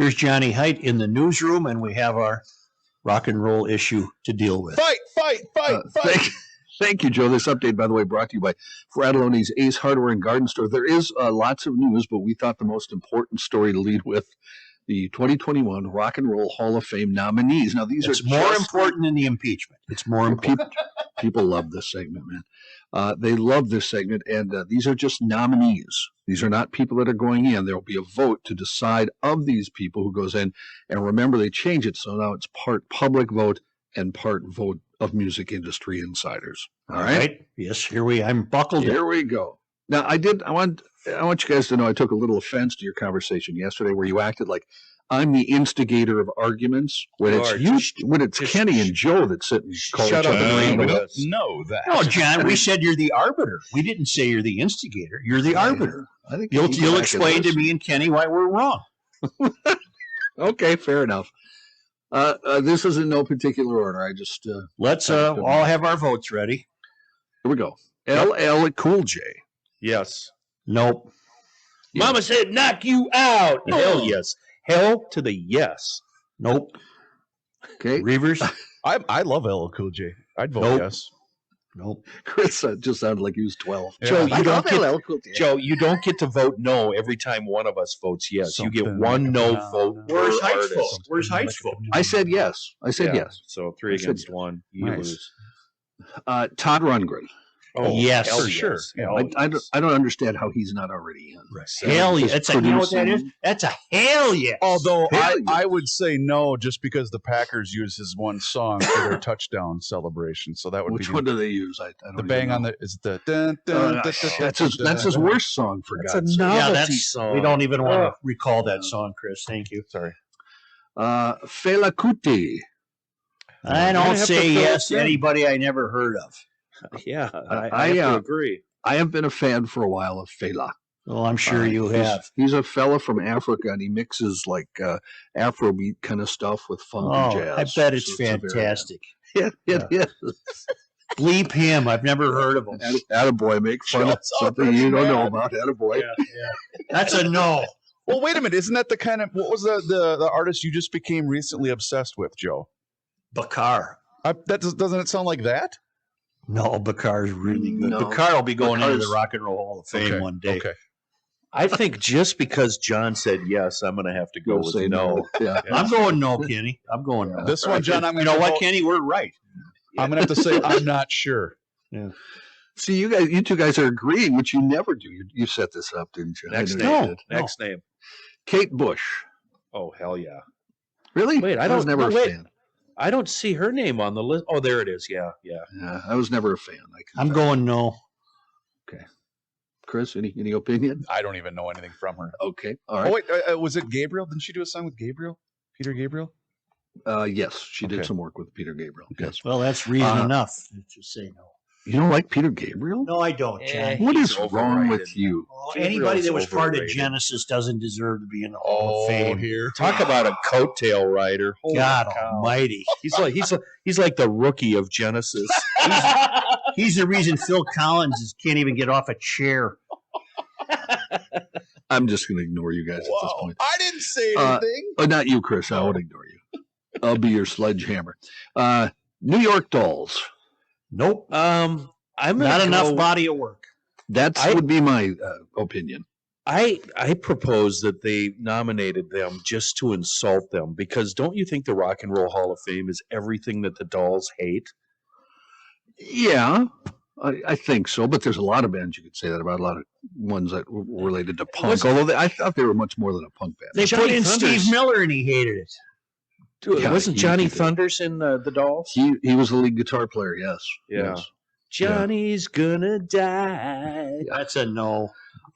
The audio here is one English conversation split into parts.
Here's Johnny Height in the newsroom, and we have our rock and roll issue to deal with. Fight! Thank you, Joe. This update, by the way, brought to you by Fratelloni's Ace Hardware and Garden Store. There is lots of news, but we thought the most important story to lead with the 2021 Rock and Roll Hall of Fame nominees. Now, these It's are more important than the impeachment. It's more important. People love this segment, man. They love this segment, and these are just nominees. These are not people that are going in. There will be a vote to decide of these people who goes in. And remember, they change it, so now it's part public vote and part vote of music industry insiders. All right? Yes, I'm buckled in. Here we go. Now, I want you guys to know I took a little offense to your conversation yesterday where you acted like I'm the instigator of arguments when it's Kenny and Joe that sit and call each other names. We don't know that. No, John, we said you're the arbiter. We didn't say you're the instigator. You're the arbiter. I think You'll explain to me and Kenny why we're wrong. Okay, fair enough. This is in no particular order. I just let's all have our votes ready. Here we go. LL Cool J. Yes. Nope. Yeah. Mama said, "Knock you out." Oh. Hell yes. Hell to the yes. Nope. Okay. Reavers. I love LL Cool J. I'd vote yes. Nope. Chris just sounded like he was 12. Yeah. Joe, you don't get to vote no every time one of us votes yes. You get one no vote. Where's per Height's artist. vote? Where's Height's vote? I said yes. Yes. So 3 against 1. You Nice. lose. Todd Rundgren. Oh, yes, hell for sure. Hell I yes. don't understand how he's not already in. Right. Hell yeah. You know what that is? That's a hell yes. Although Hell I would say no, just because the Packers use his one song for their touchdown celebration. So that would Which be one do they use? I don't the even bang know. on the is the dun, dun, dun, dun, That's his worst song, for God's sake. Novelty song. We don't even want to recall that song, Chris. Thank you. Sorry. Fela Kuti. I don't have to say fill yes it to in. anybody I never heard of. Yeah, I have to agree. I have been a fan for a while of Fela. Well, I'm sure you have. He's a fella from Africa, and he mixes like Afrobeat kind of stuff with funk and jazz. I bet it's So a very- fantastic. Yeah, it is. Bleep him. I've never heard of him. Attaboy, make fun of something you don't know about. Attaboy. That's a no. Well, wait a minute. Isn't that the kind of what was the artist you just became recently obsessed with, Joe? Bakar. Doesn't it sound like that? No, Bakar's really good. No. Bakar will be going into Bakar's- the Rock and Roll Hall of Fame one day. Okay. I think just because John said yes, I'm going to have to go with Say no. Yeah. I'm going no, Kenny. I'm going no. This one, John, I'm You going know to what, Kenny? We're right. I'm going to have to say I'm not sure. See, you two guys are agreeing, which you never do. You set this up, didn't you? Next I know you name. did. Next name. Kate Bush. Oh, hell yeah. Really? Wait, I was don't- never no, a wait. fan. I don't see her name on the list. Oh, there it is. Yeah. Yeah, I was never a fan. I'm going no. Chris, any opinion? I don't even know anything from her. Okay, all Oh, right. wait, was it Gabriel? Didn't she do a song with Gabriel? Peter Gabriel? Yes, she did Okay. some work with Peter Gabriel. Yes. Well, that's reason enough to just say no. You don't like Peter Gabriel? No, I don't, John. What He's is wrong overrated. with you? Oh, anybody that was part of overrated. Genesis doesn't deserve to be in the Hall of Oh, Fame. here. Talk about a coattail rider. Holy God cow. Almighty. He's like the rookie of Genesis. He's the reason Phil Collins can't even get off a chair. I'm just going to ignore you guys at this point. I didn't say anything. Oh, not you, Chris. I won't ignore you. I'll be your sledgehammer. New York Dolls. Nope. I'm Not enough body of work. That would be my opinion. I propose that they nominated them just to insult them because don't you think the Rock and Roll Hall of Fame is everything that the Dolls hate? Yeah, I think so. But there's a lot of bands you could say that about. A lot of ones that were related to punk. Although I thought they were much more than a punk band. They Johnny put in Thunders. Steve Miller and he hated it. Dude, Yeah, wasn't he Johnny did. Thunders in the Dolls? He was the lead guitar player. Yes. Yeah. Yes. Johnny's gonna die. That's a no.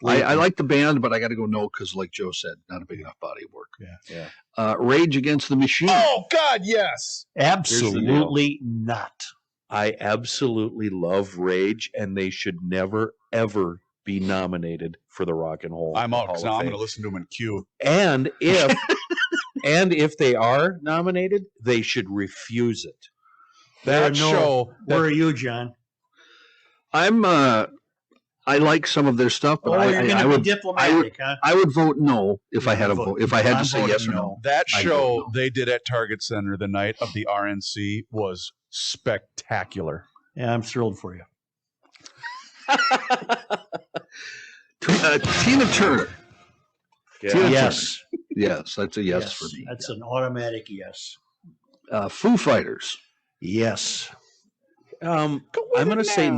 I like the band, but I got to go no because, like Joe said, not a big enough body of work. Yeah. Rage Against the Machine. Oh, God, yes. Absolutely not. I absolutely love Rage, and they should never, ever be nominated for the Rock and Roll. I'm out. Hall So of now I'm Fame. going to listen to him in Q. And if they are nominated, they should refuse it. That No. show. Where are you, John? I'm I like some of their stuff, but Oh, you're I going to be would diplomatic, huh? I would vote no if I had a Vote- vote. If I had I'm to say voting yes or no. no. That I show don't know. they did at Target Center the night of the RNC was spectacular. Yeah, I'm thrilled for you. Tina Turner. Yeah. Tina Yes. Yes, that's a yes, for me. That's an automatic yes. Foo Fighters. Yes. I'm going to say,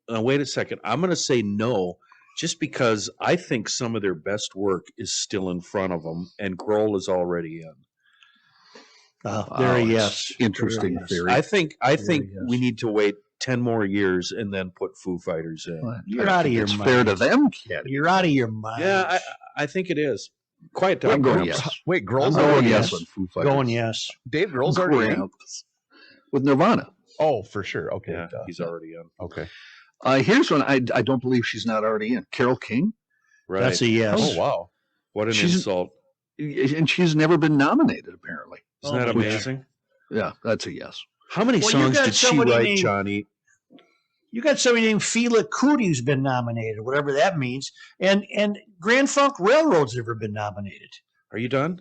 wait a second. I'm going to say no, just because I think some of their best work is still in front of them, and Grohl is already in. There, Wow, yes. Interesting There, yes. theory. I think yes. we need to wait 10 more years and then put Foo Fighters in. You're I don't out of think your it's mind. fair to them, Kenny. You're out of your mind. Yeah, I think it is. Quiet I'm down. going Gramps. yes. Wait, I'm Grohl's going already yes in? on Foo Fighters. Going yes. Dave Grohl's already in? Gramps. With Nirvana. Oh, for sure. Okay. Yeah, duh. he's already in. Okay. Here's one I don't believe she's not already in. Carole King. Right. That's a yes. Oh, wow. What an She's- insult. And she's never been nominated, apparently. Isn't that Oh, yeah. amazing? Yeah, that's a yes. How many Well, you songs got did she somebody write, named- Johnny? You got somebody named Fela Kuti who's been nominated, whatever that means. And Grand Funk Railroad's never been nominated. Are you done?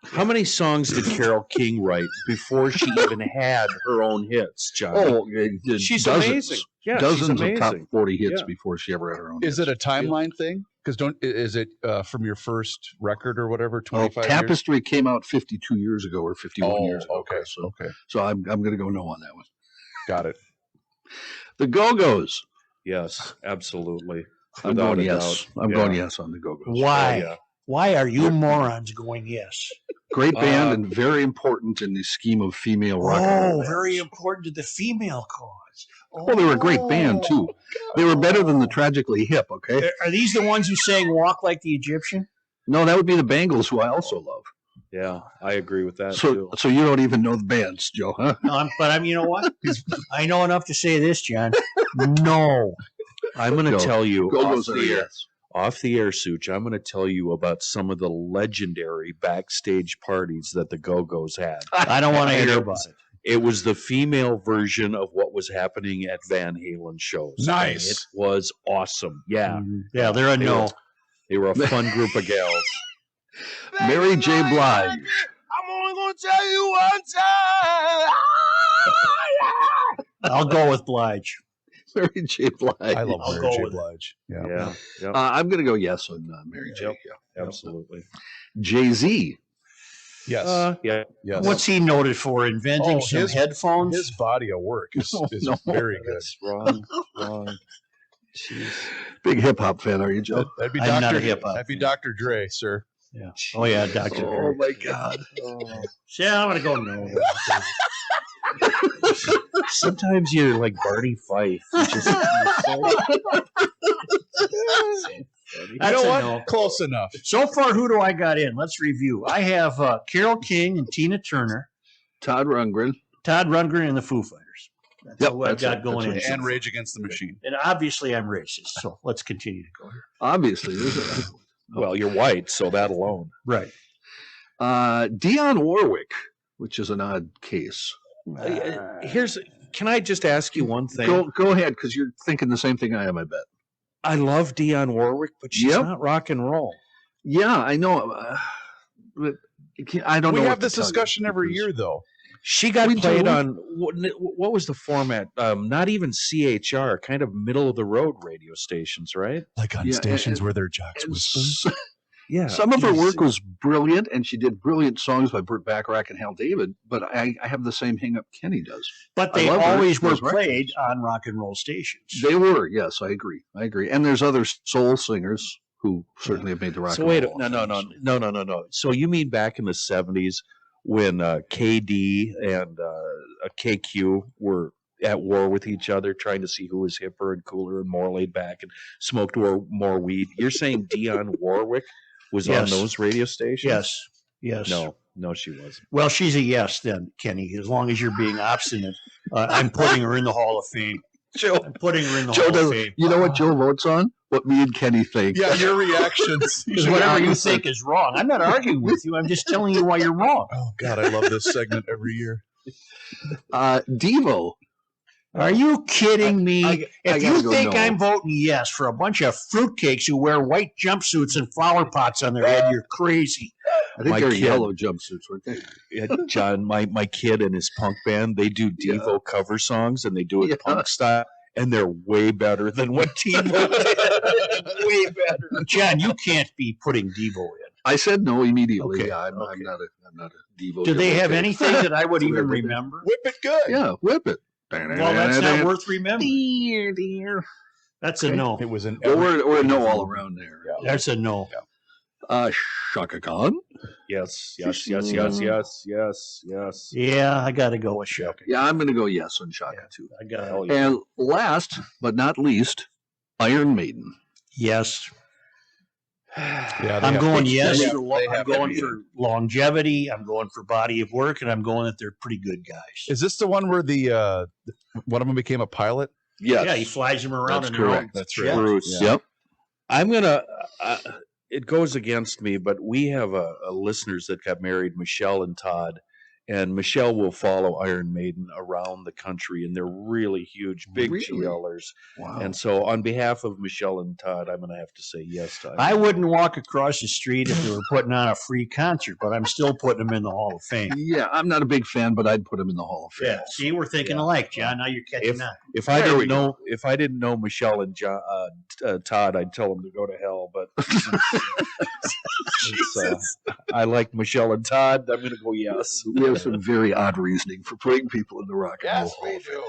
How many songs did Carole King write before she even had her own hits, Johnny? Oh, she's dozens, amazing. Yeah, she's dozens of top amazing. 40 hits Yeah. before she ever had her own. Is hits. it a timeline thing? Because is it from your first record or whatever? Well, 25 years? Tapestry came out 52 years ago or 51 years ago. Okay. So, Okay. so I'm going to go no on that one. Got it. The Go-Go's. Yes, absolutely. I'm Without going a yes. doubt. I'm Yeah. going yes on the Go-Go's. Why? yeah. Why are you morons going yes? Great band Uh, and very important in the scheme of female rock and roll Oh, bands. very important to the female cause. Well, they were a great band too. They were better than the Oh. Tragically Hip. Okay. Are these the ones who sang "Walk Like the Egyptian"? No, that would be the Bangles, who I also love. Yeah, I agree with that So, too. so you don't even know the bands, Joe, huh? No, but you know what? I know enough to say this, John. No. I'm going to Go. tell you Go-Go's off are the air, yes. off the air, Such. I'm going to tell you about some of the legendary backstage parties that the Go-Go's had. I don't want to And hear it about was- it. It was the female version of what was happening at Van Halen shows. Nice. And it was awesome. Yeah. Yeah, they're a They no. were- They were a fun group of gals. Mary J. Blige. I'm only gonna tell you one time. I'll go with Blige. Mary J. Blige. I love I'll Mary go J. with it. Blige. Yeah. Yeah. Yep. I'm going to go yes on Mary J. Yep. Yeah. Absolutely. Jay-Z. Yes. Yeah. Yes. What's he noted for? Inventing Oh, some his- headphones? His body of work is No. very good. That's wrong. Wrong. Jeez. Big hip hop fan, are you, Joe? That'd be I'm not Dr. a hip-hop That'd be fan. Dr. Dre, sir. Yeah. Oh yeah, Dr. Oh my God. Yeah, I'm gonna go no. Sometimes you're like Barney Fife. You just, You That's know a what? no. Close enough. So far, who do I got in? Let's review. I have Carole King and Tina Turner, Todd Rundgren. Todd Rundgren, and the Foo Fighters. That's Yep, who I've that's got it. going in. That's And Rage Against the Machine. And obviously, I'm racist. So let's continue to go here. Obviously. There's well, you're white, so that alone. Right. Dionne Warwick, which is an odd case. Can I just ask you one thing? Go ahead, because you're thinking the same thing I am, I bet. I love Dionne Warwick, but she's Yep. not rock and roll. Yeah, I know. But I don't know. We what have to this tell you, discussion every because- year, though. She got We played do. on what was the format? Not even CHR, kind of middle of the road radio stations, right? Like on Yeah, stations and- where they're jocks and whispering. Yeah. Some of her work was brilliant, and she did brilliant songs by Burt Bacharach and Hal David. But I have the same hang up Kenny does. But I they love her. always were Those records. played on rock and roll stations. They were, yes, I agree. And there's other soul singers who certainly have made the rock. So and wait, roll no. So you mean back in the 70s when KD and KQ were at war with each other, trying to see who was hipper and cooler and more laid back and smoked more weed? You're saying Dionne Warwick was on Yes. those radio stations? Yes. No, she wasn't. Well, she's a yes then, Kenny. As long as you're being obstinate, I'm putting her in the Hall of Fame. Joe, I'm putting her in the Joe Hall of does. Fame. You know what Joe votes on? What me and Kenny think. Yeah, your reactions. Because whatever you think is wrong. I'm not arguing with you. I'm just telling you why you're wrong. Oh, God, I love this segment every year. Devo. Are you kidding me? I If gotta you go think no. I'm voting yes for a bunch of fruitcakes who wear white jumpsuits and flower pots on their head, you're crazy. I think My they're kid. yellow jumpsuits, weren't they? Yeah, John, my kid and his punk band, they do Devo cover songs and they do it Yeah. punk style, and they're way better than what Devo did. Way better. John, you can't be putting Devo in. I said no immediately. Okay, Yeah, I'm okay. not a Devo. Do they have devotee. anything that I would even Whatever. remember? Whip it good. Yeah, whip it. Well, that's not worth remembering. Dear. That's a Okay. no. It was an Or a no all around there. That's a no. Shaka Khan. Yes. Yeah, I got to go with Shaka. Yeah, I'm going to go yes on Shaka too. I got Hell to. yeah. And last but not least, Iron Maiden. Yes. Yeah, they I'm have going to- yes. they I'm have to going be. for longevity. I'm going for body of work, and I'm going that they're pretty good guys. Is this the one where the one of them became a pilot? Yes. Yeah, he flies them around. That's in their own- correct. That's Yeah. Bruce. Yeah. Yep. I'm gonna. It goes against me, but we have a listeners that got married, Michelle and Todd, and Michelle will follow Iron Maiden around the country, and they're really huge, big Really? GLers. Wow. And so, on behalf of Michelle and Todd, I'm gonna have to say yes to Iron I Maiden. wouldn't walk across the street if they were putting on a free concert, but I'm still putting them in the Hall of Fame. Yeah, I'm not a big fan, but I'd put him in the Hall of Fame. Yeah. See, we're thinking alike, John. Now you're catching on. If I There we didn't know Michelle and Todd, I'd tell them to go to hell. But I like Michelle and Todd. I'm going to go yes. We have some very odd reasoning for putting people in the Rock and Roll Yes, Hall we of Fame. do.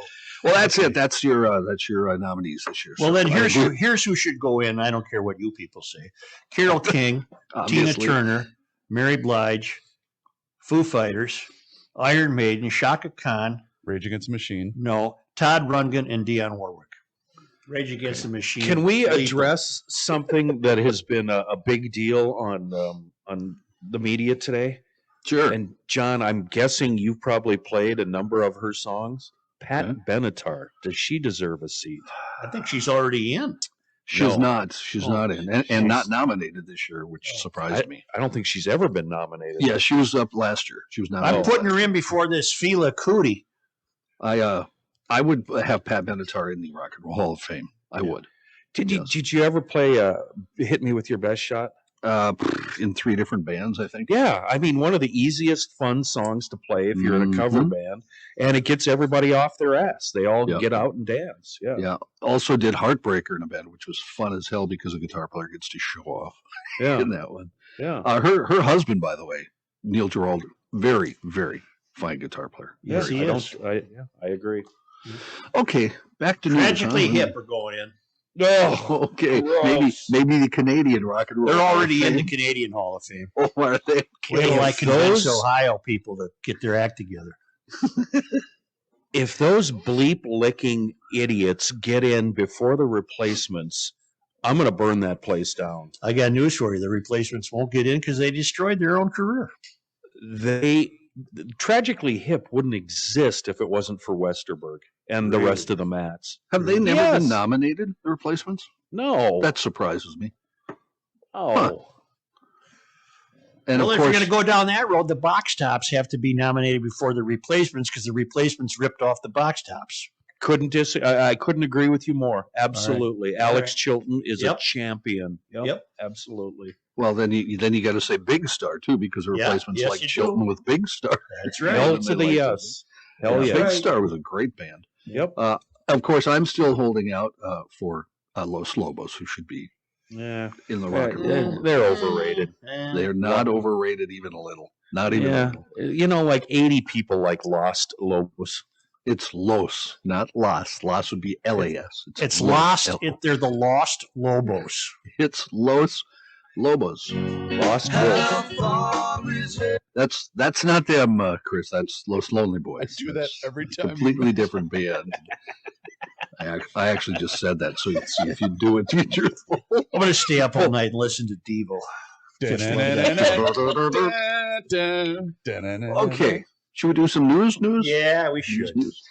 Well, that's it. That's your nominees this year. Well, So then I agree, here's who should go in. I don't care what you people say. Carole King, Tina obviously. Turner, Mary Blige, Foo Fighters, Iron Maiden, Shaka Khan, Rage Against the Machine. no, Todd Rundgren, and Dionne Warwick. Rage Against the Machine. Can we Lethal. address something that has been a big deal on the media today? Sure. And John, I'm guessing you probably played a number of her songs. Pat Okay. Benatar, does she deserve a seat? I think she's already in. She's No. not. She's Oh, not in, and not nominated this year, which surprised me. I don't think she's ever been nominated. Yeah, she was up last year. She was I'm nominated. putting her in before this Fela Kuti. I would have Pat Benatar in the Rock and Roll Hall of Fame. I would. Did you Yes. did you ever play Hit Me With Your Best Shot? In 3 different bands, I think. Yeah, I mean, one of the easiest fun songs to play if you're in a cover Mhm. band, and it gets everybody off their ass. They all Yeah. get out and dance. Yeah, Yeah. Also did Heartbreaker in a band, which was fun as hell because the guitar player gets to show off yeah, in that one. yeah. Her husband, by the way, Neil Gerald, very, very fine guitar player. Yes, Very he fine. is. I agree. Okay, back to news, Tragically huh? Hip are going in. Oh, Okay, gross. maybe the Canadian Rock and Roll. They're Hall of already in the Fame. Canadian Hall of Fame. Oh, are they? Wait Okay. till I if convince those- Ohio people to get their act together. If those bleep licking idiots get in before the replacements, I'm going to burn that place down. I got news for you. The replacements won't get in because they destroyed their own career. Tragically Hip wouldn't exist if it wasn't for Westerberg and the rest of the Mats. Have they never Yes. been nominated, the replacements? No. That surprises me. Oh. And Well, of if you're course, going to go down that road, the box tops have to be nominated before the replacements because the replacements ripped off the box tops. I couldn't agree with you more. Absolutely. All Alex right. Chilton is Yep. a champion. Yep. Absolutely. well, then you got to say Big Star too, because the Yeah, replacements yes, like you Chilton do. with Big Star. That's right. Hell and to they the like yes. Hell That's yeah. Big right. Star was a great band. Yep. Of course, I'm still holding out for Los Lobos, who should be Yeah. in the Rock and Roll. They're overrated. They're not overrated even a little. Not even a Yeah. little. You know, like 80 people like Lost Lobos. It's Los, not Las. Las would be LAS. It's Los. lost. They're the Lost Lobos. It's Los Lobos. Lost Wolf. That's not them, Chris. That's Los Lonely Boys. I do that That's every a time. completely different band. I actually just said that so you'd see if you do it to be truthful. I'm going to stay up all night and listen to Devo. Okay. Should we do some news? Yeah, we should. News.